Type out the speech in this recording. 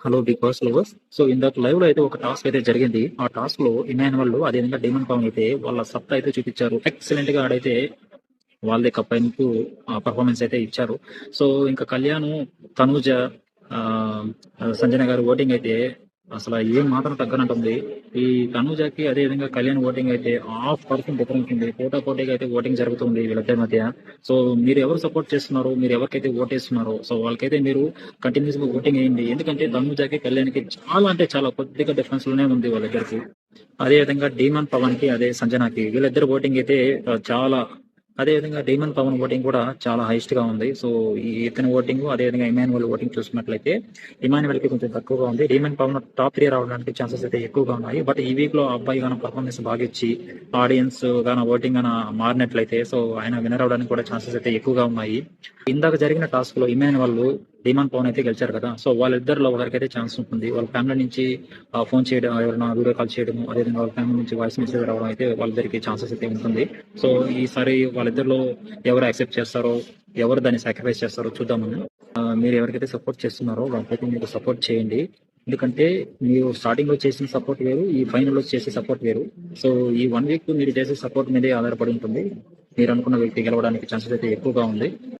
Hello Bigg Boss lovers. So ఇందాక live లో అయితే ఒక టాస్క్ అయితే జరిగింది. ఆ టాస్క్ లో ఇమాన్యువల్ అదేవిధంగా డీమన్ పవన్ అయితే వాళ్ళ సత్తా అయితే చూపించారు. ఎక్సలెంట్ గా ఆడైతే వాళ్ళదే కప్పాయింపు పర్ఫార్మెన్స్ అయితే ఇచ్చారు. సో ఇంకా కళ్యాణ్, తనూజ, ఆ, సంజన గారి ఓటింగ్ అయితే అసలు ఏం మాత్రం తగ్గనంటుంది. ఈ తనూజకి అదే విధంగా కళ్యాణ్ ఓటింగ్ అయితే 0.5% డిఫరెన్స్ ఉంది. పోటాపోటీగా అయితే ఓటింగ్ జరుగుతుంది వీళ్ళిద్దరి మధ్య. సో మీరు ఎవరు సపోర్ట్ చేస్తున్నారు, మీరు ఎవరికైతే ఓటేస్తున్నారో సో వాళ్ళకైతే మీరు కంటిన్యూస్ గా ఓటింగ్ వేయండి. ఎందుకంటే తనూజకి కళ్యాణ్కి చాలా అంటే చాలా కొద్దిగా డిఫరెన్స్ లోనే ఉంది వాళ్ళిద్దరికి. అదే విధంగా డీమన్ పవన్ కి అదే సంజనాకి వీళ్ళిద్దరు ఓటింగ్ అయితే చాలా, అదే విధంగా డీమన్ పవన్ ఓటింగ్ కూడా చాలా హైయెస్ట్ గా ఉంది. సో ఈ ఇతని ఓటింగ్ అదే విధంగా ఇమాన్యువల్ ఓటింగ్ చూసుకున్నట్లయితే ఇమాన్యువల్ కి కొంచెం తక్కువగా ఉంది. డీమన్ పవన్ టాప్ 3 రావడానికి ఛాన్సెస్ అయితే ఎక్కువగా ఉన్నాయి. బట్ ఈ వీక్ లో ఆ అబ్బాయి గాన పర్ఫార్మెన్స్ బాగా ఇచ్చి ఆడియన్స్ గాన ఓటింగ్ గాన మారినట్లయితే సో ఆయన వినర్ అవడానికి కూడా ఛాన్సెస్ అయితే ఎక్కువగా ఉన్నాయి. ఇందాక జరిగిన టాస్క్ లో ఇమాన్యువల్ డీమన్ పవన్ అయితే గెలిచారు కదా. సో వాళ్ళిద్దరిలో ఒకరికైతే ఛాన్స్ ఉంటుంది. వాళ్ళ ఫ్యామిలీ నుంచి ఫోన్ చేయడం, ఎవరైనా వీడియో కాల్ చేయడం, అదేవిధంగా వాళ్ళ ఫ్యామిలీ నుంచి వాయిస్ మెసేజ్ రావడం అయితే వాళ్ళిద్దరికి ఛాన్సెస్ అయితే ఉంటుంది. సో ఈసారి వాళ్ళిద్దరిలో ఎవరు యాక్సెప్ట్ చేస్తారో, ఎవరు దాన్ని సాక్రిఫైస్ చేస్తారో చూద్దామని. మీరు ఎవరికైతే సపోర్ట్ చేస్తున్నారో వాళ్ళకైతే మీరు సపోర్ట్ చేయండి. ఎందుకంటే మీరు స్టార్టింగ్ లో చేసిన సపోర్ట్ వేరు, ఈ ఫైనల్ లో చేసే సపోర్ట్ వేరు. సో ఈ 1 వీక్ మీరు చేసే సపోర్ట్ మీదే ఆధారపడి ఉంటుంది. మీరు అనుకున్న వ్యక్తి గెలవడానికి ఛాన్సెస్ అయితే ఎక్కువగా ఉంది.